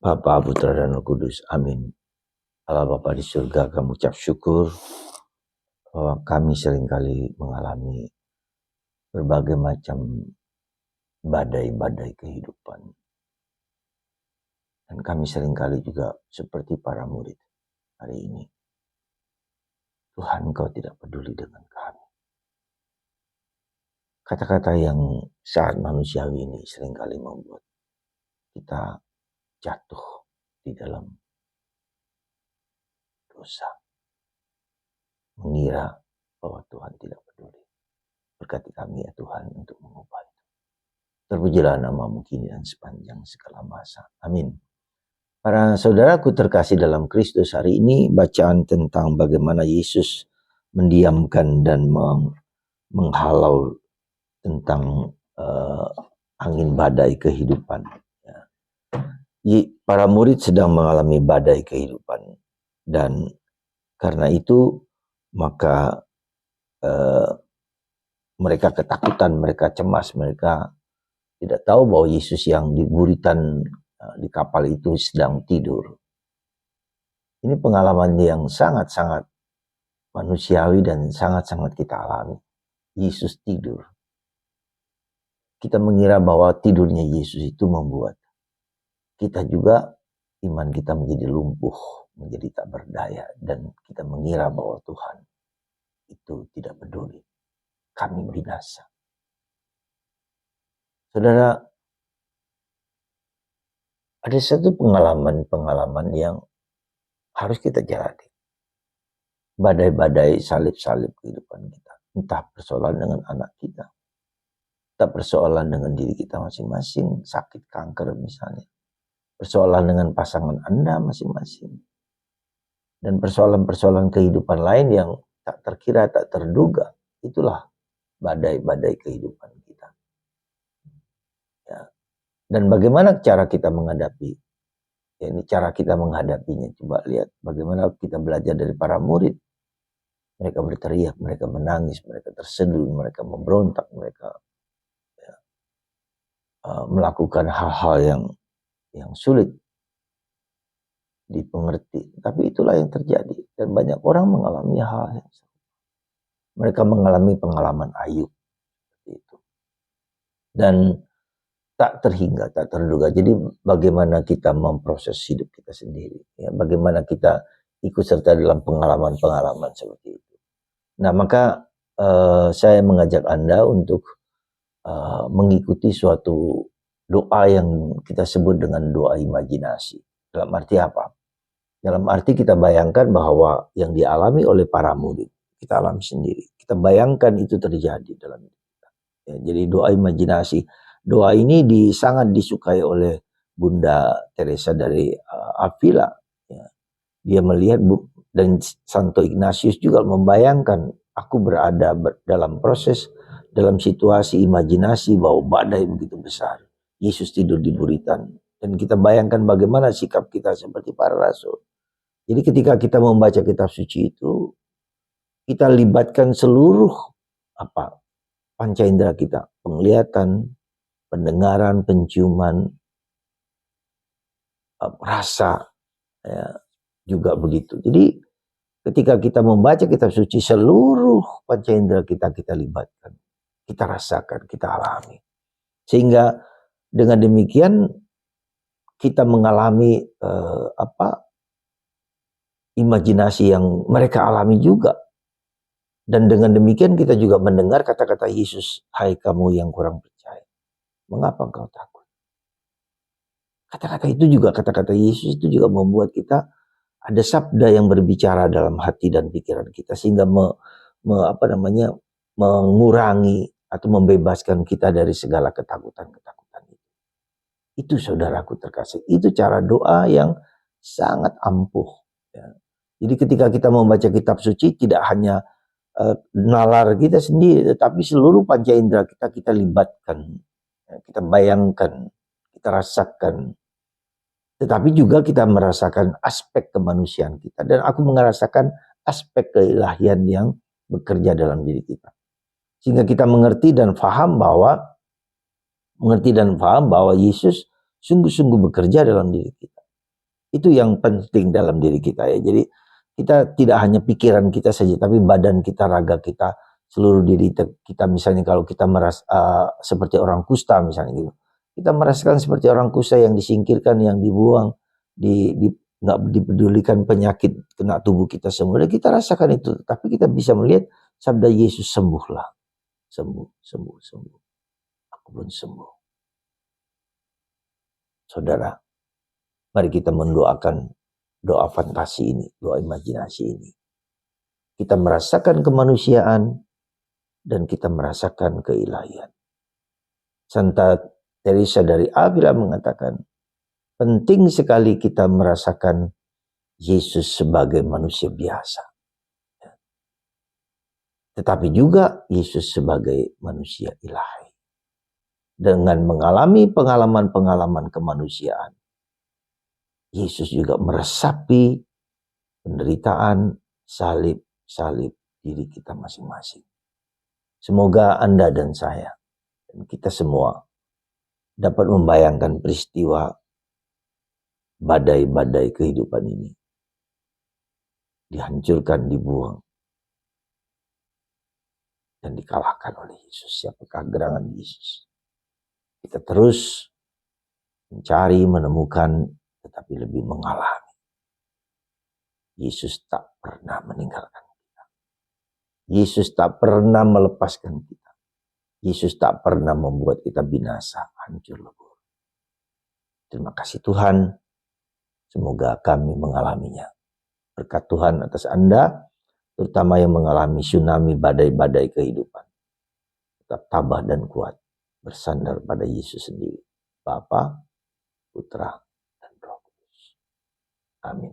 Bapa, Putra, dan Roh Kudus. Amin. Allah Bapa di surga, kami ucap syukur bahwa kami seringkali mengalami berbagai macam badai-badai kehidupan. Dan kami seringkali juga seperti para murid hari ini. Tuhan, Engkau tidak peduli dengan kami. Kata-kata yang sangat manusiawi ini seringkali membuat kita jatuh di dalam dosa. Mengira bahwa Tuhan tidak peduli. Berkati kami ya Tuhan untuk mengubah itu. Terpujilah nama-Mu kini dan sepanjang segala masa. Amin. Para saudaraku terkasih dalam Kristus, hari ini bacaan tentang bagaimana Yesus mendiamkan dan menghalau tentang angin badai kehidupan. Para murid sedang mengalami badai kehidupan, dan karena itu maka mereka ketakutan, mereka cemas, mereka tidak tahu bahwa Yesus yang di buritan di kapal itu sedang tidur. Ini pengalaman yang sangat-sangat manusiawi dan sangat-sangat kita alami. Yesus tidur. Kita mengira bahwa tidurnya Yesus itu membuat kita juga iman kita menjadi lumpuh, menjadi tak berdaya, dan kita mengira bahwa Tuhan itu tidak peduli. Kami binasa. Saudara, ada satu pengalaman yang harus kita jalani. Badai-badai salib-salib kehidupan kita. Entah persoalan dengan anak kita. Entah persoalan dengan diri kita masing-masing. Sakit kanker misalnya. Persoalan dengan pasangan Anda masing-masing. Dan persoalan-persoalan kehidupan lain yang tak terkira, tak terduga. Itulah badai-badai kehidupan kita. Ya. Dan bagaimana cara kita menghadapi? Ya, ini cara kita menghadapinya. Coba lihat bagaimana kita belajar dari para murid. Mereka berteriak, mereka menangis, mereka terseduh, mereka memberontak, mereka melakukan hal-hal yang sulit dipengerti. Tapi itulah yang terjadi. Dan banyak orang mengalami hal yang sama. Mereka mengalami pengalaman Ayub. Itu. Dan tak terhingga, tak terduga. Jadi bagaimana kita memproses hidup kita sendiri. Ya, bagaimana kita ikut serta dalam pengalaman-pengalaman seperti itu. Nah, maka saya mengajak Anda untuk mengikuti suatu doa yang kita sebut dengan doa imajinasi. Dalam arti apa? Dalam arti kita bayangkan bahwa yang dialami oleh para murid, kita alami sendiri. Kita bayangkan itu terjadi dalam hidup kita. Ya, jadi doa imajinasi. Doa ini sangat disukai oleh Bunda Teresa dari Avila. Ya. Dia melihat dan Santo Ignatius juga membayangkan aku berada dalam proses, dalam situasi imajinasi bahwa badai begitu besar. Yesus tidur di buritan. Dan kita bayangkan bagaimana sikap kita seperti para rasul. Jadi ketika kita membaca kitab suci itu, kita libatkan seluruh panca indera kita. Penglihatan, pendengaran, penciuman, rasa, ya, juga begitu. Jadi ketika kita membaca kitab suci, seluruh panca indera kita libatkan, kita rasakan, kita alami. Sehingga dengan demikian kita mengalami imajinasi yang mereka alami juga. Dan dengan demikian kita juga mendengar kata-kata Yesus, hai kamu yang kurang percaya, mengapa engkau takut? Kata-kata itu juga, kata-kata Yesus itu juga membuat kita ada sabda yang berbicara dalam hati dan pikiran kita, sehingga mengurangi atau membebaskan kita dari segala ketakutan-ketakutan itu. Itu saudaraku terkasih, itu cara doa yang sangat ampuh. Ya. Jadi ketika kita membaca kitab suci, tidak hanya nalar kita sendiri, tetapi seluruh panca indera kita libatkan, ya, kita bayangkan, kita rasakan. Tetapi juga kita merasakan aspek kemanusiaan kita. Dan aku merasakan aspek keilahian yang bekerja dalam diri kita. Sehingga kita mengerti dan paham bahwa Yesus sungguh-sungguh bekerja dalam diri kita. Itu yang penting dalam diri kita ya. Jadi kita tidak hanya pikiran kita saja, tapi badan kita, raga kita, seluruh diri kita. Misalnya kalau kita merasa seperti orang kusta misalnya gitu, kita merasakan seperti orang kusta yang disingkirkan, yang dibuang, nggak dipedulikan penyakit kena tubuh kita semua. Dan kita rasakan itu, tapi kita bisa melihat sabda Yesus, sembuhlah, sembuh, sembuh, sembuh. Aku pun sembuh. Saudara, mari kita mendoakan doa fantasi ini, doa imajinasi ini. Kita merasakan kemanusiaan dan kita merasakan keilahian. Santa Teresa dari Avila mengatakan, penting sekali kita merasakan Yesus sebagai manusia biasa. Tetapi juga Yesus sebagai manusia ilahi. Dengan mengalami pengalaman-pengalaman kemanusiaan, Yesus juga meresapi penderitaan, salib diri kita masing-masing. Semoga Anda dan saya, dan kita semua, dapat membayangkan peristiwa badai-badai kehidupan ini. Dihancurkan, dibuang, dan dikalahkan oleh Yesus. Siapakah gerangan Yesus? Kita terus mencari, menemukan, tetapi lebih mengalami. Yesus tak pernah meninggalkan kita. Yesus tak pernah melepaskan kita. Yesus tak pernah membuat kita binasa, hancur lebur. Terima kasih Tuhan. Semoga kami mengalaminya. Berkat Tuhan atas Anda, terutama yang mengalami tsunami badai-badai kehidupan. Tetap tabah dan kuat, bersandar pada Yesus sendiri. Bapa, Putra, dan Roh Kudus. Amin.